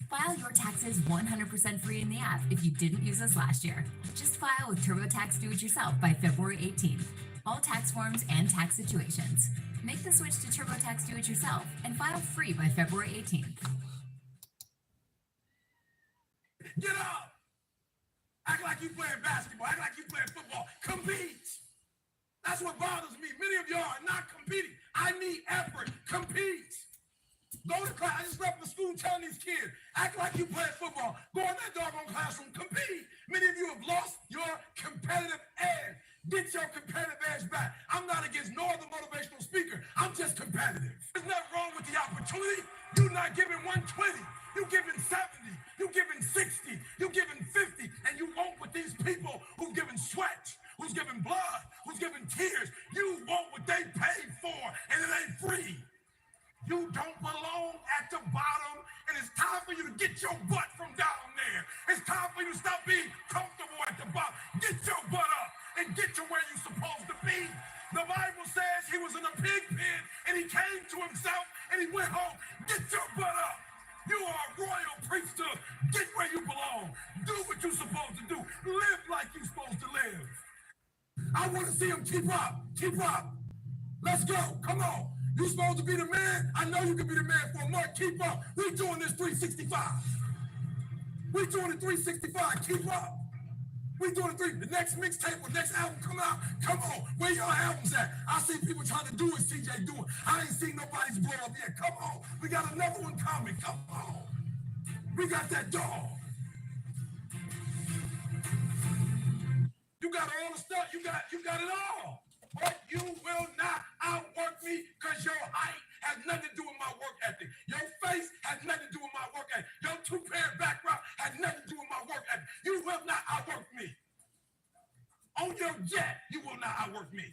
File your taxes 100% free in the app if you didn't use us last year. Just file with TurboTax Do-It-Yourself by February 18th. All tax forms and tax situations. Make the switch to TurboTax Do-It-Yourself and file free by February 18th. Get up! Act like you playing basketball. Act like you playing football. Compete! That's what bothers me. Many of y'all are not competing. I need effort. Compete! Go to class. I just left the school telling these kids, act like you play football. Go in that doggone classroom. Compete. Many of you have lost your competitive edge. Get your competitive edge back. I'm not against no other motivational speaker. I'm just competitive. There's nothing wrong with the opportunity. You're not giving 120. You're giving 70. You're giving 60. You're giving 50. And you want what these people who've given sweat, who's giving blood, who's giving tears, you want what they paid for, and it ain't free. You don't belong at the bottom, and it's time for you to get your butt from down there. It's time for you to stop being comfortable at the bottom. Get your butt up and get to where you're supposed to be. The Bible says he was in a pig pen, and he came to himself, and he went home. Get your butt up. You are a royal priesthood. Get where you belong. Do what you're supposed to do. Live like you're supposed to live. I want to see him keep up. Keep up. Let's go. Come on. You're supposed to be the man. I know you can be the man for a month. Keep up. We're doing this 365. We're doing it 365. Keep up. We're doing it the next mixtape or next album come out. Come on. Where your albums at? I see people trying to do what CJ doing. I ain't seen nobody's blow up yet. Come on. We got another one coming. Come on. We got that dog. You got all the stuff. You got it all. But you will not outwork me because your height has nothing to do with my work ethic. Your face has nothing to do with my work ethic. Your two-parent background has nothing to do with my work ethic. You will not outwork me. On your jet, you will not outwork me.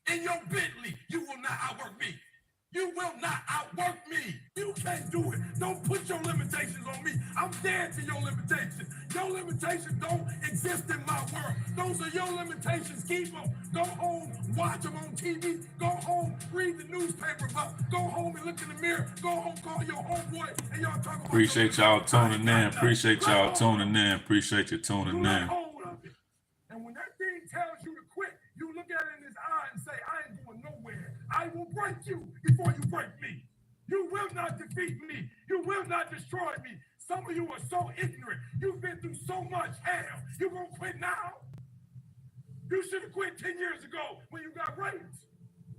In your Bentley, you will not outwork me. You will not outwork me. You can't do it. Don't put your limitations on me. I'm dead to your limitations. Your limitations don't exist in my world. Those are your limitations. Keep them. Go home, watch them on TV. Go home, read the newspaper about. Go home and look in the mirror. Go home, call your homeboy, and y'all talk about. Appreciate y'all tuning in. Appreciate y'all tuning in. Appreciate you tuning in. And when that thing tells you to quit, you look at it in his eye and say, I ain't going nowhere. I will break you before you break me. You will not defeat me. You will not destroy me. Some of you are so ignorant. You've been through so much hell. You gonna quit now? You should have quit 10 years ago when you got raped.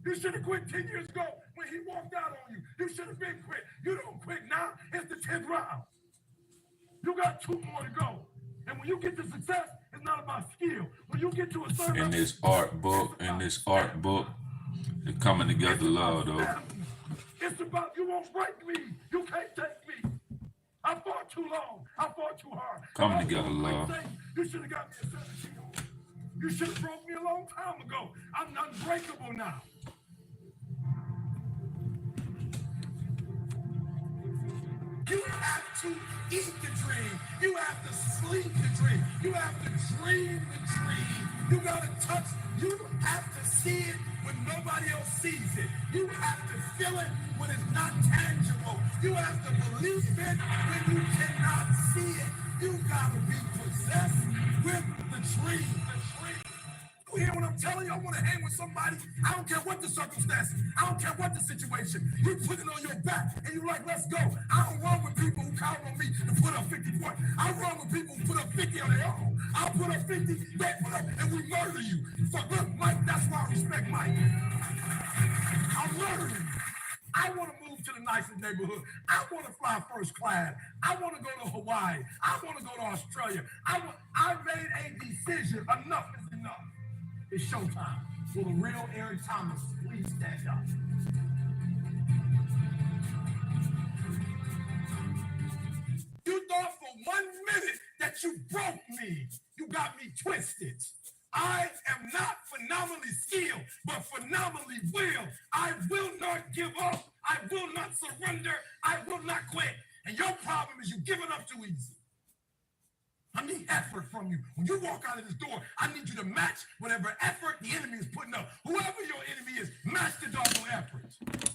You should have quit 10 years ago when he walked out on you. You should have been quit. You don't quit now. It's the 10th round. You got 2 more to go. And when you get to success, it's not about skill. When you get to a certain in this art book, it's coming together, love, though. It's about you won't break me. You can't take me. I fought too long. I fought too hard. Coming together, love. You should have got me a 17. You should have broke me a long time ago. I'm unbreakable now. You have to eat the dream. You have to sleep the dream. You have to dream the dream. You got to touch. You have to see it when nobody else sees it. You have to feel it when it's not tangible. You have to believe it when you cannot see it. You got to be possessed with the dream. You hear what I'm telling you? I want to hang with somebody. I don't care what the circumstances. I don't care what the situation. You put it on your back and you like, let's go. I don't run with people who count on me to put up 50 points. I run with people who put up 50 on their own. I'll put up 50, they put up, and we murder you. So look, Mike, that's why I respect Mike. I'm murdering. I want to move to the nicest neighborhood. I want to fly first class. I want to go to Hawaii. I want to go to Australia. I made a decision. Enough is enough. It's showtime. Will the real Eric Thomas please stand up? You thought for 1 minute that you broke me. You got me twisted. I am not phenomenally skilled, but phenomenally willed. I will not give up. I will not surrender. I will not quit. And your problem is you're giving up too easy. I need effort from you. When you walk out of this door, I need you to match whatever effort the enemy is putting up. Whoever your enemy is, match the doggone effort.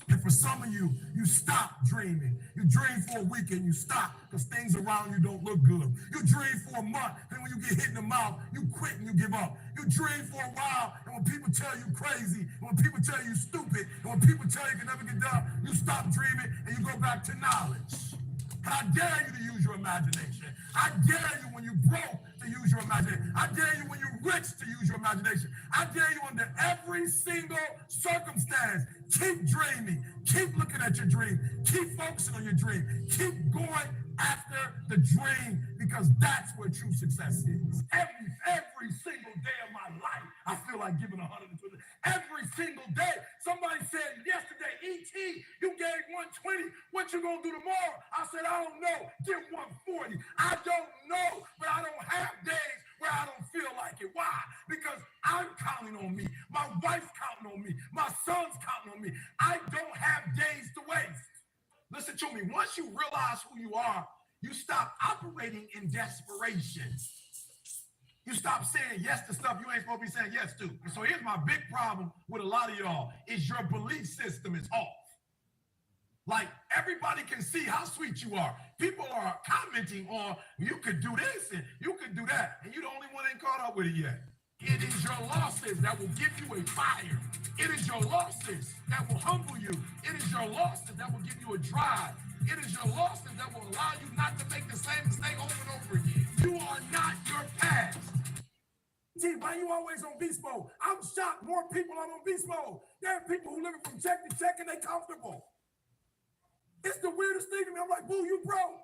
If for some of you, you stop dreaming. You dream for a week and you stop because things around you don't look good. You dream for a month, and when you get hit in the mouth, you quit and you give up. You dream for a while, and when people tell you crazy, and when people tell you stupid, and when people tell you can never get done, you stop dreaming and you go back to knowledge. And I dare you to use your imagination. I dare you when you broke to use your imagination. I dare you when you're rich to use your imagination. I dare you under every single circumstance. Keep dreaming. Keep looking at your dream. Keep focusing on your dream. Keep going after the dream because that's where true success is. Every single day of my life, I feel like giving 120. Every single day. Somebody said yesterday, E.T., you gave 120. What you gonna do tomorrow? I said, I don't know. Give 140. I don't know, but I don't have days where I don't feel like it. Why? Because I'm counting on me. My wife's counting on me. My son's counting on me. I don't have days to waste. Listen to me. Once you realize who you are, you stop operating in desperation. You stop saying yes to stuff you ain't supposed to be saying yes to. And so here's my big problem with a lot of y'all is your belief system is off. Like everybody can see how sweet you are. People are commenting on you could do this and you could do that. And you the only one ain't caught up with it yet. It is your losses that will give you a fire. It is your losses that will humble you. It is your losses that will give you a drive. It is your losses that will allow you not to make the same mistake over and over again. You are not your past. Gee, why you always on beast mode? I'm shocked more people are on beast mode. There are people who living from check to check and they comfortable. It's the weirdest thing to me. I'm like, boo, you broke.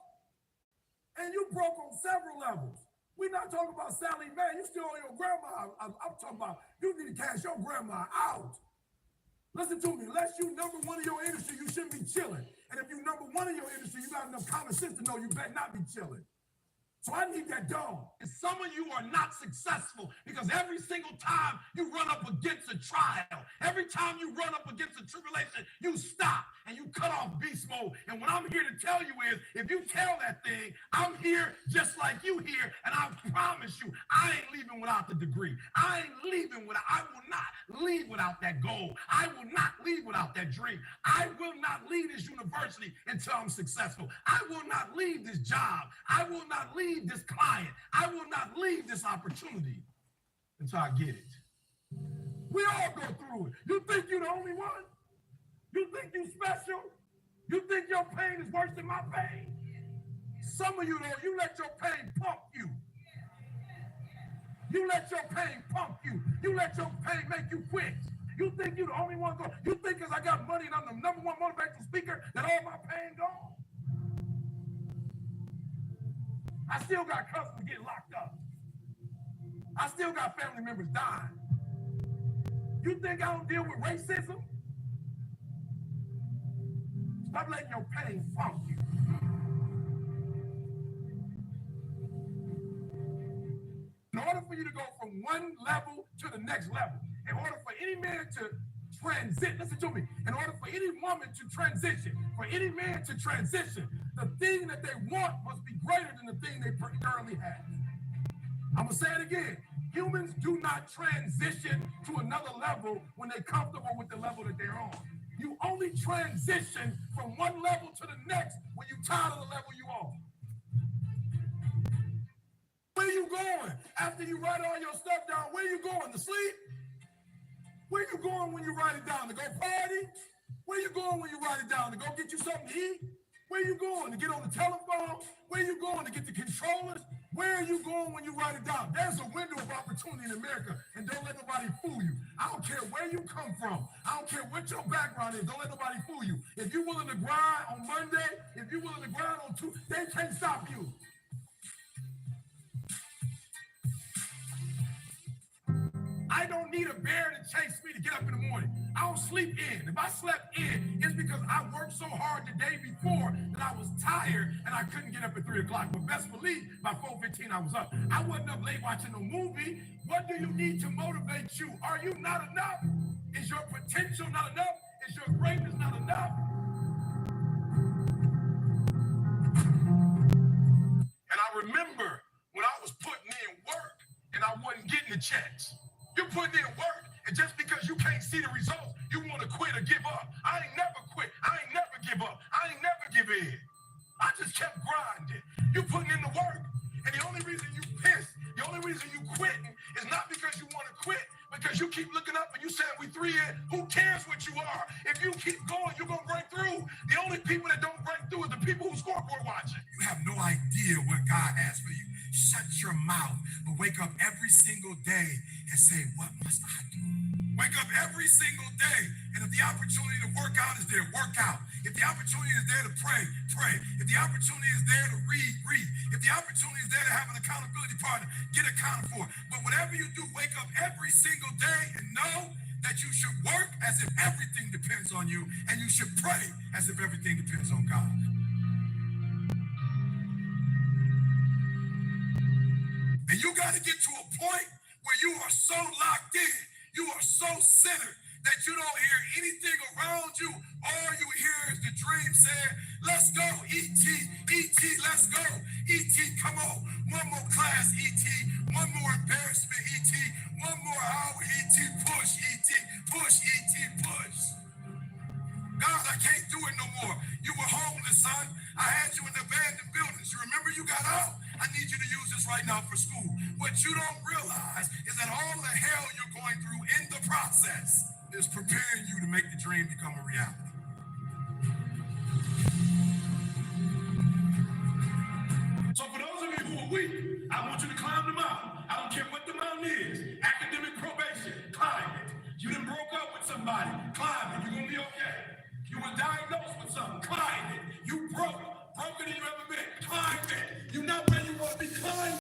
And you broke on several levels. We're not talking about Sally Mae. You still on your grandma. I'm talking about you need to cash your grandma out. Listen to me. Unless you number one in your industry, you shouldn't be chilling. And if you number one in your industry, you got enough common sense to know you better not be chilling. So I need that dog. And some of you are not successful because every single time you run up against a trial, every time you run up against a tribulation, you stop and you cut off beast mode. And what I'm here to tell you is, if you tell that thing, I'm here just like you here, and I promise you, I ain't leaving without the degree. I will not leave without that goal. I will not leave without that dream. I will not leave this university until I'm successful. I will not leave this job. I will not leave this client. I will not leave this opportunity until I get it. We all go through it. You think you're the only one? You think you're special? You think your pain is worse than my pain? Some of you, though, you let your pain pump you. You let your pain pump you. You let your pain make you quit. You think you're the only one going. You think because I got money and I'm the number one motivational speaker that all my pain gone? I still got customers getting locked up. I still got family members dying. You think I don't deal with racism? Stop letting your pain funk you. In order for you to go from one level to the next level, in order for any man to transit, listen to me, in order for any woman to transition, for any man to transition, the thing that they want must be greater than the thing they currently have. I'm gonna say it again. Humans do not transition to another level when they're comfortable with the level that they're on. You only transition from one level to the next when you're tired of the level you're on. Where you going? After you write all your stuff down, where you going? To sleep? Where you going when you write it down? To go party? Where you going when you write it down? To go get you something to eat? Where you going? To get on the telephone? Where you going? To get the controllers? Where are you going when you write it down? There's a window of opportunity in America, and don't let nobody fool you. I don't care where you come from. I don't care what your background is. Don't let nobody fool you. If you're willing to grind on Monday, if you're willing to grind on Tuesday, they can't stop you. I don't need a bear to chase me to get up in the morning. I don't sleep in. If I slept in, it's because I worked so hard the day before that I was tired and I couldn't get up at 3 o'clock. But best believe, by 4:15 I was up. I wasn't up late watching no movie. What do you need to motivate you? Are you not enough? Is your potential not enough? Is your greatness not enough? And I remember when I was putting in work and I wasn't getting the checks. You're putting in work, and just because you can't see the results, you want to quit or give up. I ain't never quit. up and you saying we 3 in, who cares what you are? If you keep going, you're gonna break through. The only people that don't break through is the people who scoreboard watching. You have no idea what God has for you. Shut your mouth, but wake up every single day and say, what must I do? Wake up every single day, and if the opportunity to work out is there, work out. If the opportunity is there to pray, pray. If the opportunity is there to read, read. If the opportunity is there to have an accountability partner, get accounted for. But whatever you do, wake up every single day and know that you should work as if everything depends on you, and you should pray as if everything depends on God. And you got to get to a point where you are so locked in, you are so centered that you don't hear anything around you. All you hear is the dream saying, let's go, E.T., E.T., let's go. E.T., come on. One more class, E.T., one more embarrassment, E.T., one more hour, E.T., push, E.T., push, E.T., push. God, I can't do it no more. You were homeless, son. I had you in abandoned buildings. You remember you got out? I need you to use this right now for school. What you don't realize is that all the hell you're going through in the process is preparing you to make the dream become a reality. So for those of you who are weak, I want you to climb the mountain. I don't care what the mountain is. Academic probation, climb it. You done broke up with somebody, climb it. You're going to be okay. You were diagnosed with something, climb it. You broke, broken than you ever been, climb it. You're not where you want to be, climb it.